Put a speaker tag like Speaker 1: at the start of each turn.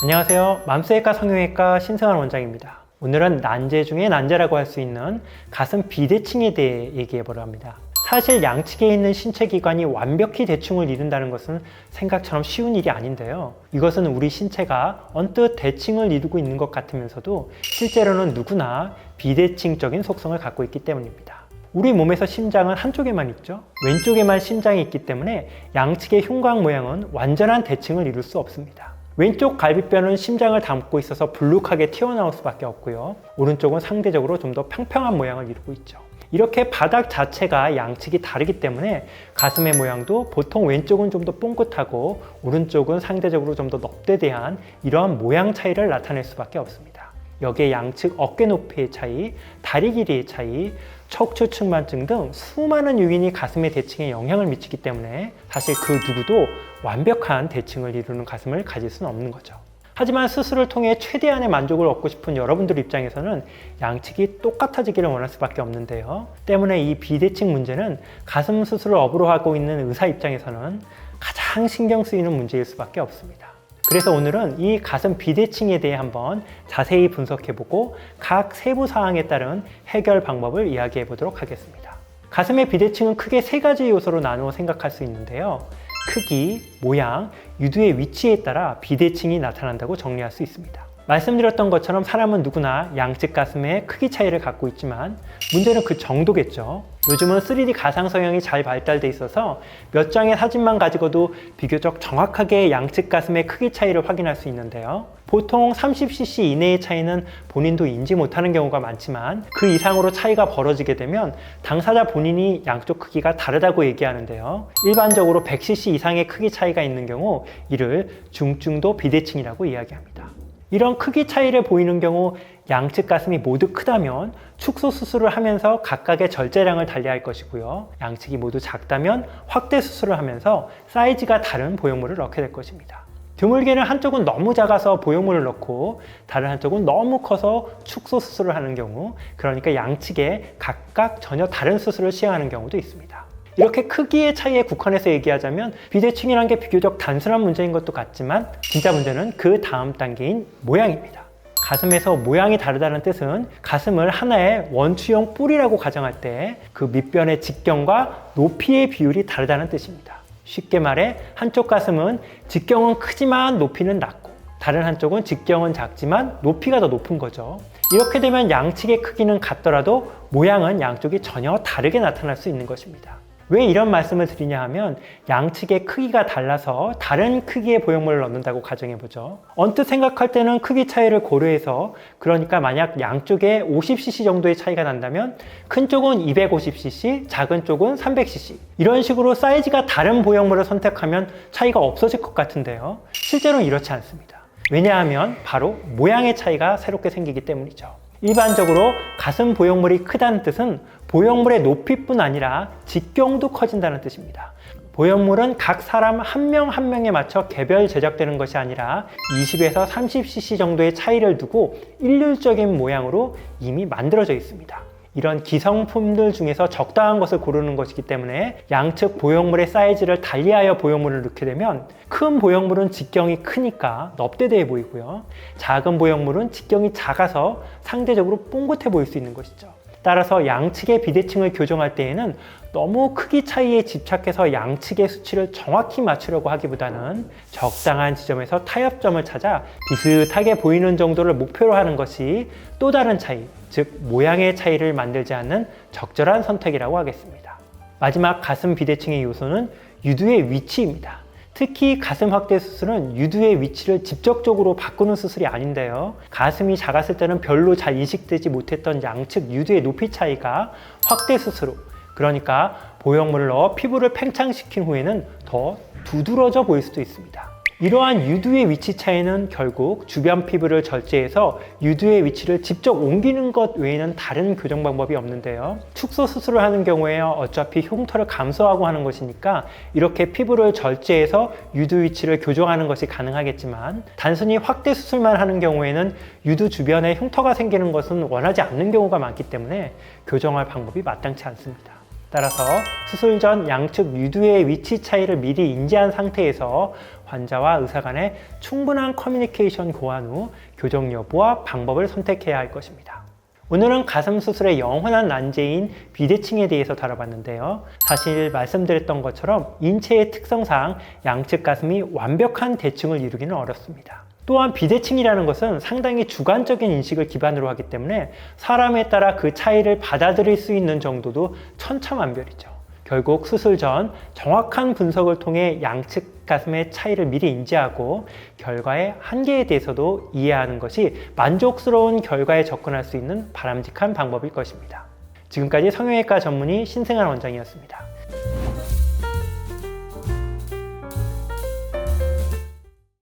Speaker 1: 안녕하세요. 맘스외과 성형외과 신승환 원장입니다. 오늘은 난제 중에 난제라고 할 수 있는 가슴 비대칭에 대해 얘기해 보려 합니다. 사실 양측에 있는 신체 기관이 완벽히 대칭을 이룬다는 것은 생각처럼 쉬운 일이 아닌데요. 이것은 우리 신체가 언뜻 대칭을 이루고 있는 것 같으면서도 실제로는 누구나 비대칭적인 속성을 갖고 있기 때문입니다. 우리 몸에서 심장은 한쪽에만 있죠. 왼쪽에만 심장이 있기 때문에 양측의 흉곽 모양은 완전한 대칭을 이룰 수 없습니다. 왼쪽 갈비뼈는 심장을 담고 있어서 불룩하게 튀어나올 수밖에 없고요. 오른쪽은 상대적으로 좀 더 평평한 모양을 이루고 있죠. 이렇게 바닥 자체가 양측이 다르기 때문에 가슴의 모양도 보통 왼쪽은 좀 더 뽕긋하고 오른쪽은 상대적으로 좀 더 넙대대한 이러한 모양 차이를 나타낼 수밖에 없습니다. 여기에 양측 어깨 높이의 차이, 다리 길이의 차이, 척추 측만증 등 수많은 요인이 가슴의 대칭에 영향을 미치기 때문에 사실 그 누구도 완벽한 대칭을 이루는 가슴을 가질 수는 없는 거죠. 하지만 수술을 통해 최대한의 만족을 얻고 싶은 여러분들 입장에서는 양측이 똑같아지기를 원할 수밖에 없는데요. 때문에 이 비대칭 문제는 가슴 수술을 업으로 하고 있는 의사 입장에서는 가장 신경 쓰이는 문제일 수밖에 없습니다. 그래서 오늘은 이 가슴 비대칭에 대해 한번 자세히 분석해보고 각 세부 사항에 따른 해결 방법을 이야기해 보도록 하겠습니다. 가슴의 비대칭은 크게 세 가지 요소로 나누어 생각할 수 있는데요. 크기, 모양, 유두의 위치에 따라 비대칭이 나타난다고 정리할 수 있습니다. 말씀드렸던 것처럼 사람은 누구나 양측 가슴의 크기 차이를 갖고 있지만 문제는 그 정도겠죠. 요즘은 3D 가상 성형이 잘 발달돼 있어서 몇 장의 사진만 가지고도 비교적 정확하게 양측 가슴의 크기 차이를 확인할 수 있는데요. 보통 30cc 이내의 차이는 본인도 인지 못하는 경우가 많지만 그 이상으로 차이가 벌어지게 되면 당사자 본인이 양쪽 크기가 다르다고 얘기하는데요. 일반적으로 100cc 이상의 크기 차이가 있는 경우 이를 중증도 비대칭이라고 이야기합니다. 이런 크기 차이를 보이는 경우 양측 가슴이 모두 크다면 축소 수술을 하면서 각각의 절제량을 달리할 것이고요. 양측이 모두 작다면 확대 수술을 하면서 사이즈가 다른 보형물을 넣게 될 것입니다. 드물게는 한쪽은 너무 작아서 보형물을 넣고 다른 한쪽은 너무 커서 축소 수술을 하는 경우, 그러니까 양측에 각각 전혀 다른 수술을 시행하는 경우도 있습니다. 이렇게 크기의 차이에 국한해서 얘기하자면 비대칭이란 게 비교적 단순한 문제인 것도 같지만 진짜 문제는 그 다음 단계인 모양입니다. 가슴에서 모양이 다르다는 뜻은 가슴을 하나의 원추형 뿔이라고 가정할 때 그 밑변의 직경과 높이의 비율이 다르다는 뜻입니다. 쉽게 말해 한쪽 가슴은 직경은 크지만 높이는 낮고 다른 한쪽은 직경은 작지만 높이가 더 높은 거죠. 이렇게 되면 양측의 크기는 같더라도 모양은 양쪽이 전혀 다르게 나타날 수 있는 것입니다. 왜 이런 말씀을 드리냐 하면 양측의 크기가 달라서 다른 크기의 보형물을 넣는다고 가정해보죠. 언뜻 생각할 때는 크기 차이를 고려해서, 그러니까 만약 양쪽에 50cc 정도의 차이가 난다면 큰 쪽은 250cc, 작은 쪽은 300cc 이런 식으로 사이즈가 다른 보형물을 선택하면 차이가 없어질 것 같은데요. 실제로는 이렇지 않습니다. 왜냐하면 바로 모양의 차이가 새롭게 생기기 때문이죠. 일반적으로 가슴 보형물이 크다는 뜻은 보형물의 높이뿐 아니라 직경도 커진다는 뜻입니다. 보형물은 각 사람 한 명 한 명에 맞춰 개별 제작되는 것이 아니라 20에서 30cc 정도의 차이를 두고 일률적인 모양으로 이미 만들어져 있습니다. 이런 기성품들 중에서 적당한 것을 고르는 것이기 때문에 양측 보형물의 사이즈를 달리하여 보형물을 넣게 되면 큰 보형물은 직경이 크니까 넙대대해 보이고요. 작은 보형물은 직경이 작아서 상대적으로 뽕긋해 보일 수 있는 것이죠. 따라서 양측의 비대칭을 교정할 때에는 너무 크기 차이에 집착해서 양측의 수치를 정확히 맞추려고 하기보다는 적당한 지점에서 타협점을 찾아 비슷하게 보이는 정도를 목표로 하는 것이 또 다른 차이, 즉 모양의 차이를 만들지 않는 적절한 선택이라고 하겠습니다. 마지막 가슴 비대칭의 요소는 유두의 위치입니다. 특히 가슴 확대 수술은 유두의 위치를 직접적으로 바꾸는 수술이 아닌데요. 가슴이 작았을 때는 별로 잘 인식되지 못했던 양측 유두의 높이 차이가 확대 수술로, 그러니까 보형물을 넣어 피부를 팽창시킨 후에는 더 두드러져 보일 수도 있습니다. 이러한 유두의 위치 차이는 결국 주변 피부를 절제해서 유두의 위치를 직접 옮기는 것 외에는 다른 교정 방법이 없는데요. 축소 수술을 하는 경우에 어차피 흉터를 감소하고 하는 것이니까 이렇게 피부를 절제해서 유두 위치를 교정하는 것이 가능하겠지만 단순히 확대 수술만 하는 경우에는 유두 주변에 흉터가 생기는 것은 원하지 않는 경우가 많기 때문에 교정할 방법이 마땅치 않습니다. 따라서 수술 전 양측 유두의 위치 차이를 미리 인지한 상태에서 환자와 의사 간의 충분한 커뮤니케이션 고안 후 교정 여부와 방법을 선택해야 할 것입니다. 오늘은 가슴 수술의 영원한 난제인 비대칭에 대해서 다뤄봤는데요. 사실 말씀드렸던 것처럼 인체의 특성상 양측 가슴이 완벽한 대칭을 이루기는 어렵습니다. 또한 비대칭이라는 것은 상당히 주관적인 인식을 기반으로 하기 때문에 사람에 따라 그 차이를 받아들일 수 있는 정도도 천차만별이죠. 결국 수술 전 정확한 분석을 통해 양측 가슴의 차이를 미리 인지하고 결과의 한계에 대해서도 이해하는 것이 만족스러운 결과에 접근할 수 있는 바람직한 방법일 것입니다. 지금까지 성형외과 전문의 신승환 원장이었습니다.